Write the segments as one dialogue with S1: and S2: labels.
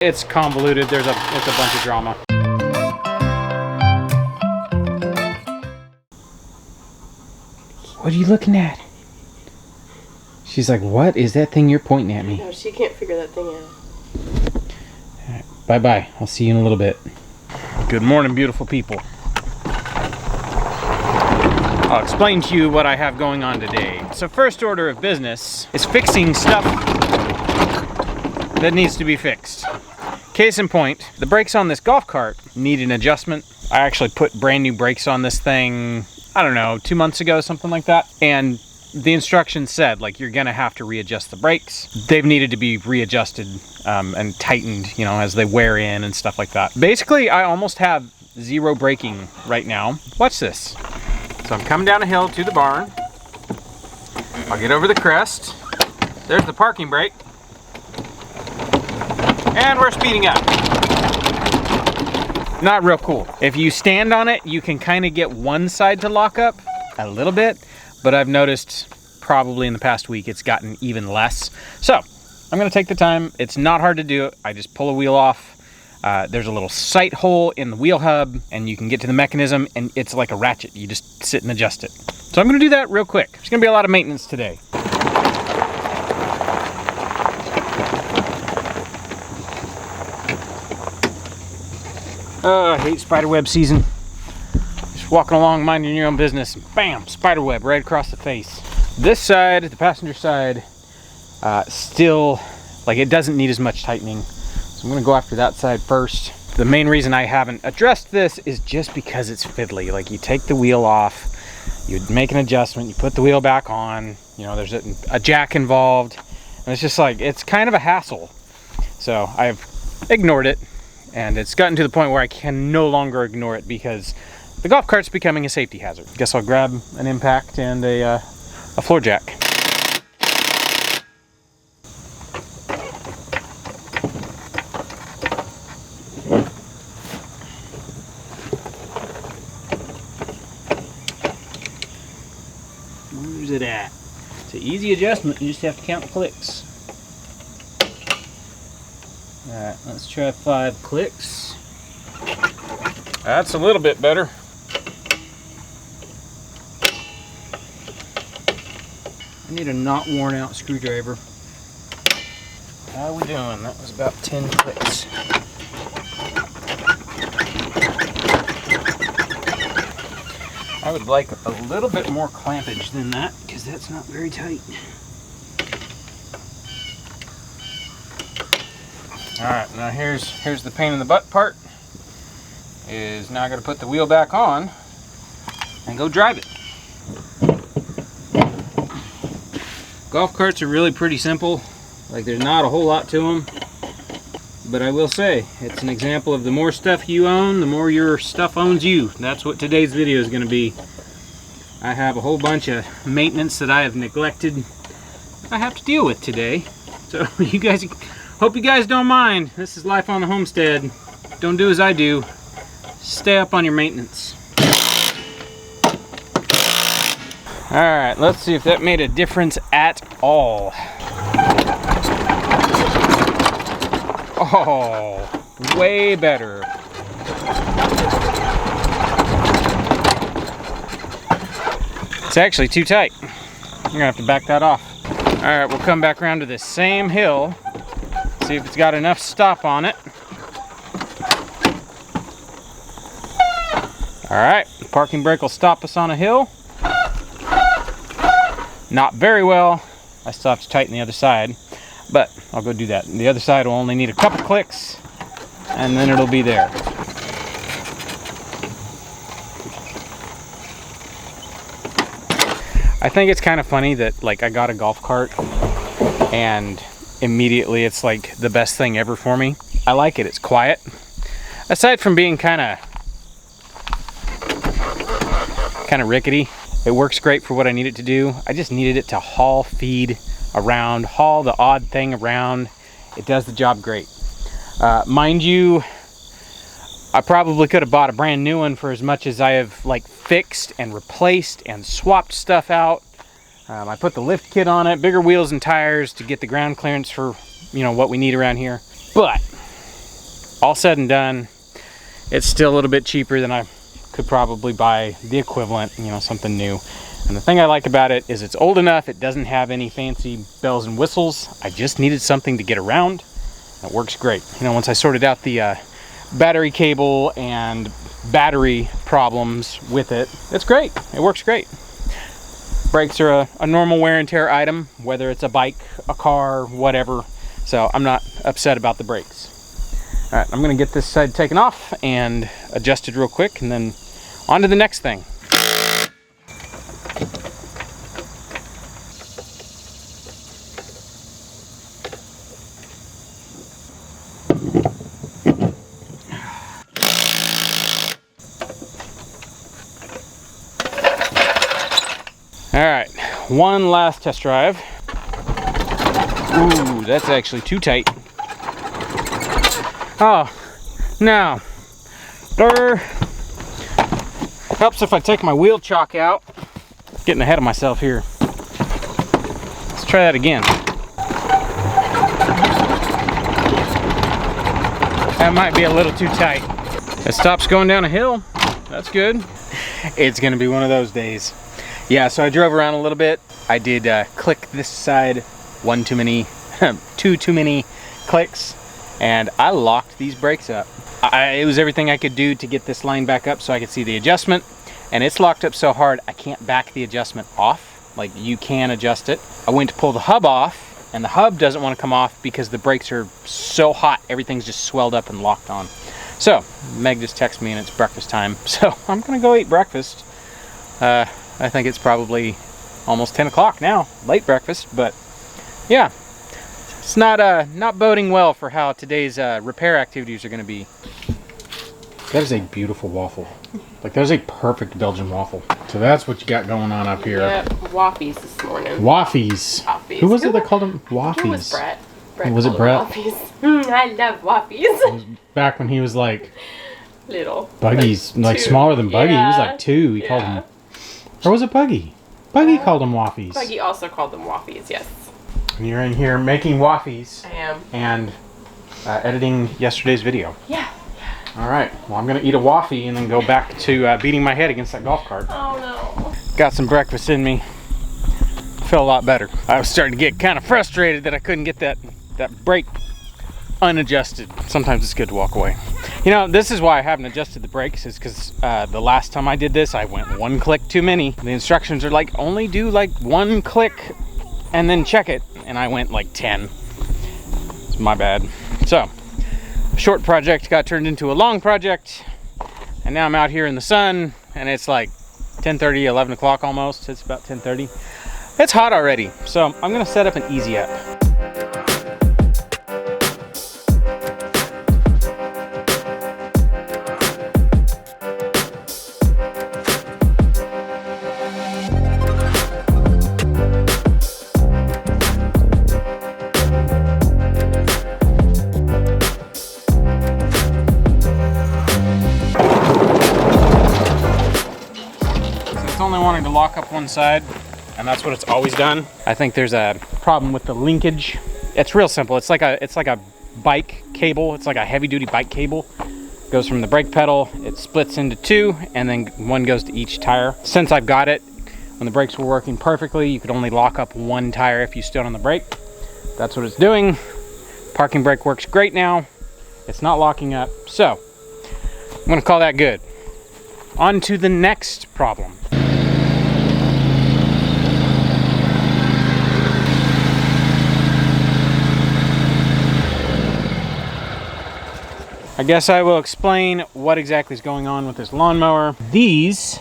S1: It's convoluted. It's a bunch of drama. What are you looking at? She's like, what is that thing you're pointing at me?
S2: No, she can't figure that thing out.
S1: All right, bye-bye. I'll see you in a little bit. Good morning, beautiful people. I'll explain to you what I have going on today. So first order of business is fixing stuff that needs to be fixed. Case in point, the brakes on this golf cart need an adjustment. I actually put brand new brakes on this thing, I don't know, 2 months ago, something like that. And the instructions said, like, you're gonna have to readjust the brakes. They've needed to be readjusted and tightened, you know, as they wear in and stuff like that. Basically, I almost have zero braking right now. Watch this. So I'm coming down a hill to the barn. I'll get over the crest. There's the parking brake. And we're speeding up. Not real cool. If you stand on it, you can kind of get one side to lock up a little bit, but I've noticed probably in the past week it's gotten even less. So I'm gonna take the time. It's not hard to do. I just pull a wheel off. There's a little sight hole in the wheel hub and you can get to the mechanism and it's like a ratchet. You just sit and adjust it. So I'm gonna do that real quick. There's gonna be a lot of maintenance today. I hate spiderweb season. Just walking along, minding your own business, and bam, spiderweb right across the face. This side, the passenger side, still, like, it doesn't need as much tightening. So I'm gonna go after that side first. The main reason I haven't addressed this is just because it's fiddly. Like, you take the wheel off, you make an adjustment, you put the wheel back on, you know, there's a jack involved, and it's just like, it's kind of a hassle. So I've ignored it. And it's gotten to the point where I can no longer ignore it because the golf cart's becoming a safety hazard. Guess I'll grab an impact and a floor jack. Where's it at? It's an easy adjustment, you just have to count the clicks. Alright, let's try 5 clicks. That's a little bit better. I need a not worn out screwdriver. How are we doing? That was about 10 clicks. I would like a little bit more clampage than that because that's not very tight. Alright, now here's the pain in the butt part. Is now I gotta put the wheel back on and go drive it. Golf carts are really pretty simple. Like, there's not a whole lot to them. But I will say, it's an example of the more stuff you own, the more your stuff owns you. That's what today's video is gonna be. I have a whole bunch of maintenance that I have neglected I have to deal with today. So you guys, hope you guys don't mind. This is life on the homestead. Don't do as I do. Stay up on your maintenance. Alright, let's see if that made a difference at all. Oh, way better. It's actually too tight. You're gonna have to back that off. Alright, we'll come back around to this same hill. See if it's got enough stop on it. Alright, the parking brake will stop us on a hill. Not very well. I still have to tighten the other side, but I'll go do that. The other side will only need a couple clicks, and then it'll be there. I think it's kind of funny that, like, I got a golf cart and immediately it's like the best thing ever for me. I like it. It's quiet. Aside from being kind of rickety, it works great for what I need it to do. I just needed it to haul feed around, haul the odd thing around. It does the job great. Mind you, I probably could have bought a brand new one for as much as I have, like, fixed and replaced and swapped stuff out. I put the lift kit on it, bigger wheels and tires to get the ground clearance for, you know, what we need around here. But all said and done, it's still a little bit cheaper than I could probably buy the equivalent, you know, something new. And the thing I like about it is it's old enough, it doesn't have any fancy bells and whistles. I just needed something to get around. It works great. You know, once I sorted out the battery cable and battery problems with it, it's great. It works great. Brakes are a normal wear and tear item, whether it's a bike, a car, whatever. So I'm not upset about the brakes. All right, I'm gonna get this side taken off and adjusted real quick, and then on to the next thing. All right, one last test drive. Ooh, that's actually too tight. Oh, now, helps if I take my wheel chock out. Getting ahead of myself here. Let's try that again. That might be a little too tight. It stops going down a hill. That's good. It's gonna be one of those days. Yeah, so I drove around a little bit. I did click this side one too many, two too many clicks, and I locked these brakes up. It was everything I could do to get this line back up so I could see the adjustment, and it's locked up so hard I can't back the adjustment off. Like, you can adjust it. I went to pull the hub off, and the hub doesn't want to come off because the brakes are so hot, everything's just swelled up and locked on. So Meg just texted me and it's breakfast time, so I'm gonna go eat breakfast. I think it's probably almost 10 o'clock now, late breakfast, but yeah, it's not boding well for how today's repair activities are going to be. That is a beautiful waffle. Like, that is a perfect Belgian waffle. So that's what you got going on up here.
S2: Yeah, waffies this morning.
S1: Waffies.
S2: Waffies.
S1: Who was it that called them waffies?
S2: Who was Brett?
S1: Was it Brett?
S2: I love waffies.
S1: It was back when he was like
S2: little.
S1: Buggies, like smaller than Buggy.
S2: Yeah.
S1: He was like 2. He called them. Or was it Buggy? Buggy called them waffies.
S2: Buggy also called them waffies, yes.
S1: And you're in here making waffies.
S2: I am.
S1: And editing yesterday's video.
S2: Yeah.
S1: All right. Well, I'm gonna eat a waffy and then go back to beating my head against that golf cart.
S2: Oh no.
S1: Got some breakfast in me. Feel a lot better. I was starting to get kind of frustrated that I couldn't get that brake unadjusted. Sometimes it's good to walk away. You know, this is why I haven't adjusted the brakes, is because the last time I did this, I went one click too many. The instructions are like, only do like one click and then check it. And I went like 10. It's my bad. So, a short project got turned into a long project. And now I'm out here in the sun and it's like 10:30, 11 o'clock almost. It's about 10:30. It's hot already. So I'm gonna set up an easy up. Only wanting to lock up one side, and that's what it's always done. I think there's a problem with the linkage. It's real simple. It's like a bike cable. It's like a heavy-duty bike cable. It goes from the brake pedal, it splits into 2, and then one goes to each tire. Since I've got it, when the brakes were working perfectly, you could only lock up one tire if you stood on the brake. That's what it's doing. Parking brake works great now. It's not locking up, so I'm gonna call that good. On to the next problem. I guess I will explain what exactly is going on with this lawnmower. These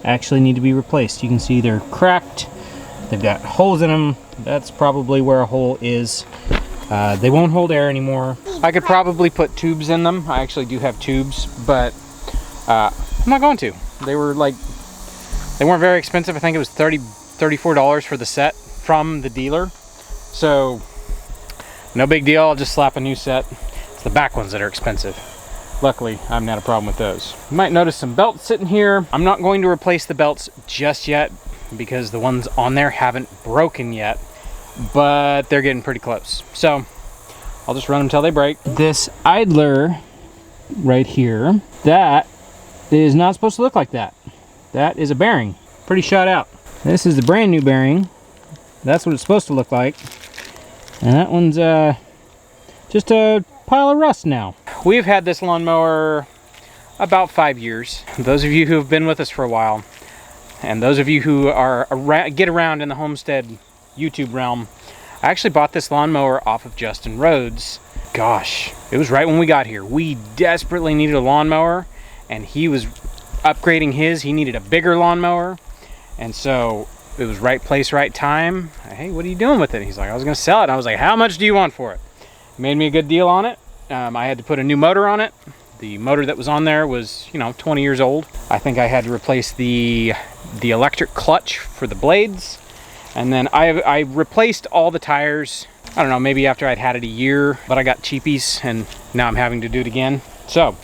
S1: actually need to be replaced. You can see they're cracked. They've got holes in them. That's probably where a hole is. They won't hold air anymore. I could probably put tubes in them. I actually do have tubes, but I'm not going to. They weren't very expensive. I think it was $34 for the set from the dealer. So no big deal. I'll just slap a new set. The back ones that are expensive. Luckily, I haven't had a problem with those. You might notice some belts sitting here. I'm not going to replace the belts just yet because the ones on there haven't broken yet, but they're getting pretty close. So I'll just run them until they break. This idler right here. That is not supposed to look like that. That is a bearing, pretty shot out. This is the brand new bearing. That's what it's supposed to look like. And that one's just a pile of rust now. We've had this lawnmower about 5 years. Those of you who have been with us for a while, and those of you who are get around in the Homestead YouTube realm, I actually bought this lawnmower off of Justin Rhodes. Gosh, it was right when we got here. We desperately needed a lawnmower, and he was upgrading his. He needed a bigger lawnmower, and so it was right place, right time. Hey, what are you doing with it? He's like, I was gonna sell it. I was like, how much do you want for it? He made me a good deal on it. I had to put a new motor on it. The motor that was on there was, 20 years old. I think I had to replace the electric clutch for the blades. And then I replaced all the tires, I don't know, maybe after I'd had it a year, but I got cheapies and now I'm having to do it again. So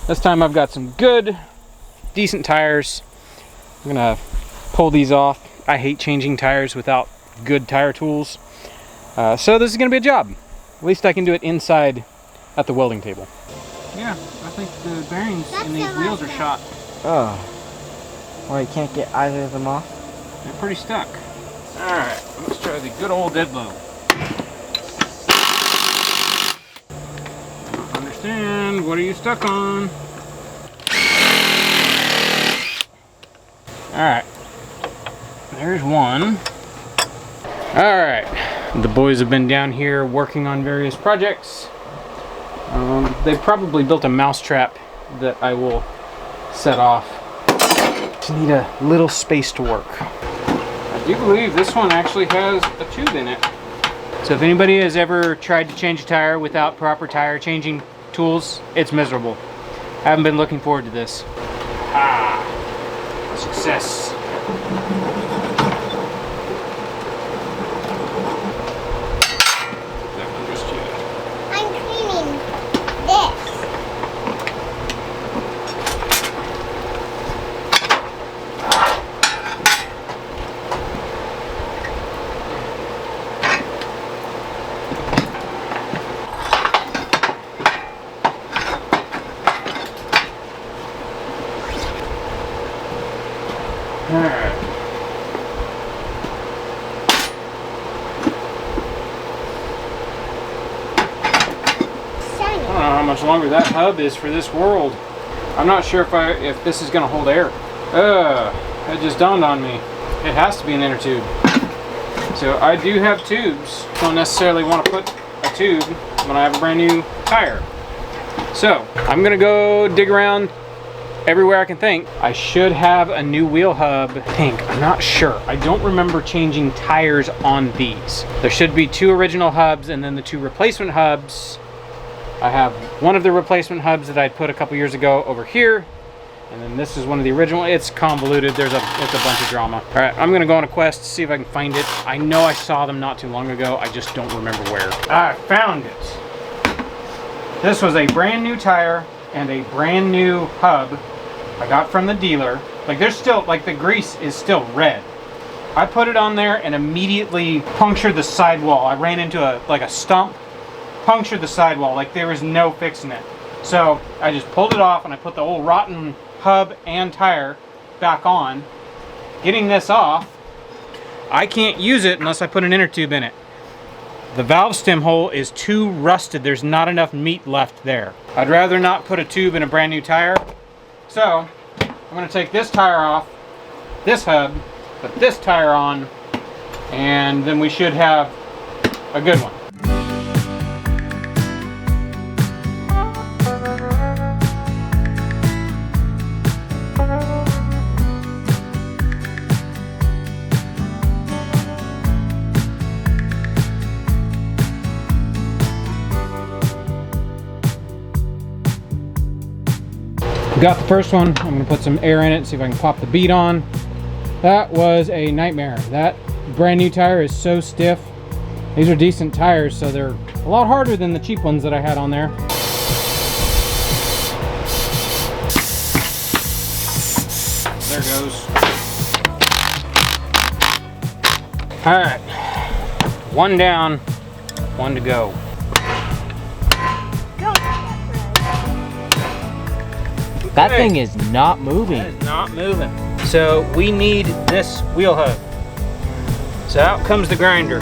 S1: this time I've got some good, decent tires. I'm gonna pull these off. I hate changing tires without good tire tools. So this is gonna be a job. At least I can do it inside at the welding table. Yeah, I think the bearings in these wheels are shot.
S3: Oh. Well, you can't get either of them off?
S1: They're pretty stuck. Alright, let's try the good old dead blow. Understand, what are you stuck on? Alright, there's one. Alright, the boys have been down here working on various projects. They probably built a mousetrap that I will set off. Just need a little space to work. I do believe this one actually has a tube in it. So if anybody has ever tried to change a tire without proper tire changing tools, it's miserable. I haven't been looking forward to this. Ah, success. That one just yet.
S4: I'm cleaning this.
S1: Alright. I don't know how much longer that hub is for this world. I'm not sure if this is gonna hold air. It just dawned on me. It has to be an inner tube. So I do have tubes. Don't necessarily want to put a tube when I have a brand new tire. So I'm gonna go dig around everywhere I can think. I should have a new wheel hub. I'm not sure. I don't remember changing tires on these. There should be 2 original hubs and then the 2 replacement hubs. I have one of the replacement hubs that I put a couple years ago over here. And then this is one of the original. It's convoluted. It's a bunch of drama. All right, I'm gonna go on a quest to see if I can find it. I know I saw them not too long ago. I just don't remember where. I found it. This was a brand new tire and a brand new hub I got from the dealer. Like there's still, like the grease is still red. I put it on there and immediately punctured the sidewall. I ran into a stump, punctured the sidewall, like there was no fixing it. So I just pulled it off and I put the old rotten hub and tire back on. Getting this off, I can't use it unless I put an inner tube in it. The valve stem hole is too rusted. There's not enough meat left there. I'd rather not put a tube in a brand new tire. So I'm gonna take this tire off, this hub, put this tire on, and then we should have a good one. Got the first one. I'm gonna put some air in it, see if I can pop the bead on. That was a nightmare. That brand new tire is so stiff. These are decent tires, so they're a lot harder than the cheap ones that I had on there. There goes. All right, one down, one to go.
S3: That
S1: Okay.
S3: thing is not moving.
S1: That is not moving. So we need this wheel hub. So out comes the grinder.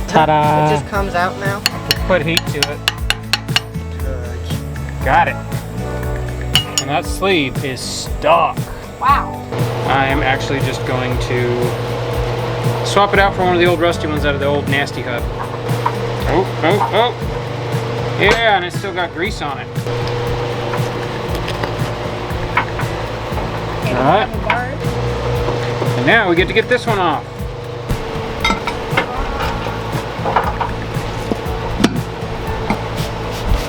S3: Ta-da!
S5: It just comes out now.
S1: Put heat to it. Got it. And that sleeve is stock.
S2: Wow.
S1: I am actually just going to swap it out for one of the old rusty ones out of the old nasty hub. Oh, oh, oh. Yeah, and it's still got grease on it. All right. And now we get to get this one off.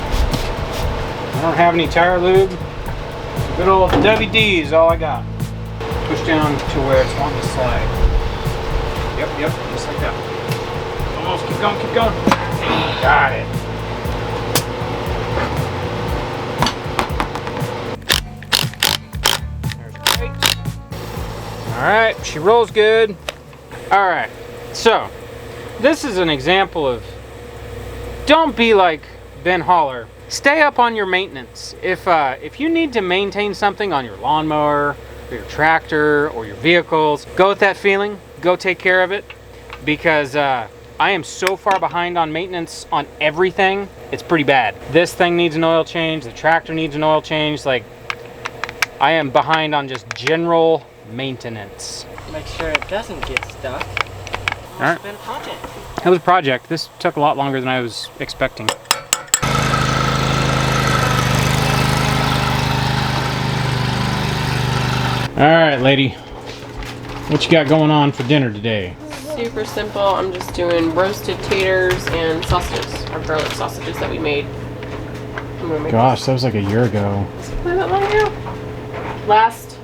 S1: I don't have any tire lube. Good old WD is all I got. Push down to where it's wanting to slide. Yep, just like that. Almost, keep going, keep going. Got it. There's great. All right, she rolls good. All right, so this is an example of don't be like Ben Hollar. Stay up on your maintenance. If you need to maintain something on your lawnmower, or your tractor, or your vehicles, go with that feeling. Go take care of it, because I am so far behind on maintenance on everything. It's pretty bad. This thing needs an oil change. The tractor needs an oil change. Like, I am behind on just general maintenance.
S5: Make sure it doesn't get stuck.
S1: All right.
S5: It's been a project.
S1: That was a project. This took a lot longer than I was expecting. All right, lady. What you got going on for dinner today?
S2: Super simple. I'm just doing roasted taters and sausages, our garlic sausages that we made. I'm gonna make
S1: Gosh, that was like a year ago.
S2: this. Wasn't that long ago? Last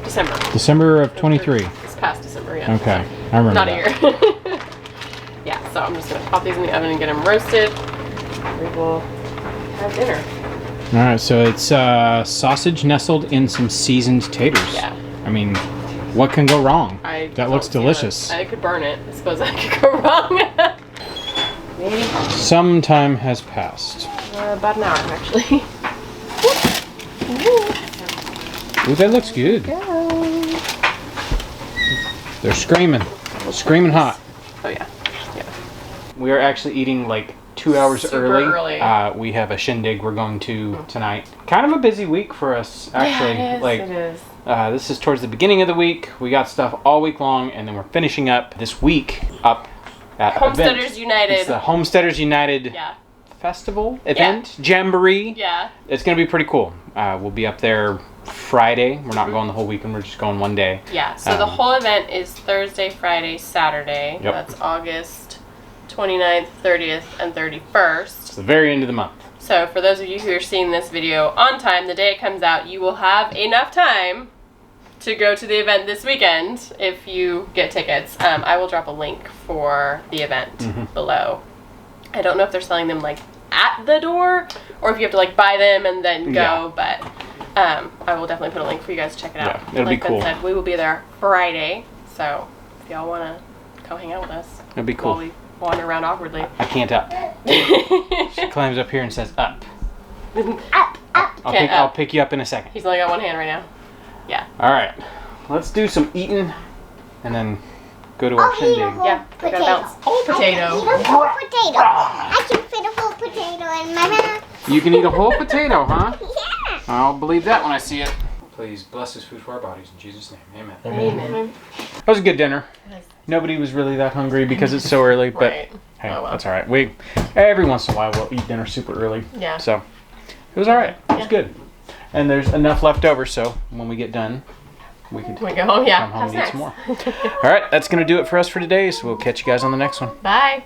S2: December.
S1: December of 23.
S2: This past December, yeah.
S1: Okay, I remember
S2: Not
S1: that.
S2: a year. Yeah, so I'm just gonna pop these in the oven and get them roasted. We will have dinner.
S1: All right, so it's sausage nestled in some seasoned taters.
S2: Yeah.
S1: I mean, what can go wrong? That
S2: don't
S1: looks
S2: see
S1: delicious.
S2: I could burn it. I suppose I could go wrong. Maybe
S1: Some time has passed.
S2: about an hour, actually.
S1: Ooh, that looks good. They're screaming hot.
S2: Oh yeah.
S1: We are actually eating like 2 hours
S2: Super
S1: early.
S2: early.
S1: We have a shindig we're going to tonight. Kind of a busy week for us, actually.
S2: Yeah, it is.
S1: This is towards the beginning of the week. We got stuff all week long, and then we're finishing up this week up at
S2: Homesteaders
S1: event.
S2: United.
S1: It's the Homesteaders United
S2: Yeah.
S1: Festival event, Jamboree.
S2: Yeah.
S1: It's gonna be pretty cool. We'll be up there Friday. We're not going the whole weekend. We're just going one day.
S2: Yeah. So the whole event is Thursday, Friday, Saturday.
S1: Yep.
S2: That's August 29th, 30th, and 31st.
S1: It's the very end of the month.
S2: So for those of you who are seeing this video on time, the day it comes out, you will have enough time to go to the event this weekend if you get tickets. I will drop a link for the event below. I don't know if they're selling them like at the door or if you have to like buy them and then go, but I will definitely put a link for you guys to check it out.
S1: Yeah, it'll
S2: like
S1: be cool.
S2: Ben said, we will be there Friday, so if y'all want to come hang out with us
S1: It'll be cool.
S2: while we wander around awkwardly.
S1: I can't up. She climbs up here and says up.
S4: Up.
S1: I'll pick you up in a second.
S2: He's only got one hand right now. Yeah.
S1: All right, let's do some eating and then go to our
S4: I'll eat a
S1: shindig.
S4: whole
S2: Yeah, we gotta
S4: potato.
S2: bounce. Whole potato.
S4: I'll eat a whole potato. I can fit a whole potato in my mouth.
S1: You can eat a whole potato, huh?
S4: Yeah.
S1: I'll believe that when I see it. Please bless this food for our bodies in Jesus' name. Amen.
S2: Amen.
S1: That was a good dinner. Nobody was really that hungry because it's so early, but
S2: Right.
S1: hey,
S2: Oh, well.
S1: that's all right. We every once in a while we'll eat dinner super early.
S2: Yeah.
S1: So it was all right. It was
S2: Yeah.
S1: good. And there's enough left over, so when we get done, we can
S2: We go home, yeah.
S1: come home
S2: Have
S1: and eat
S2: snacks.
S1: some more. All right, that's gonna do it for us for today. So we'll catch you guys on the next one.
S2: Bye.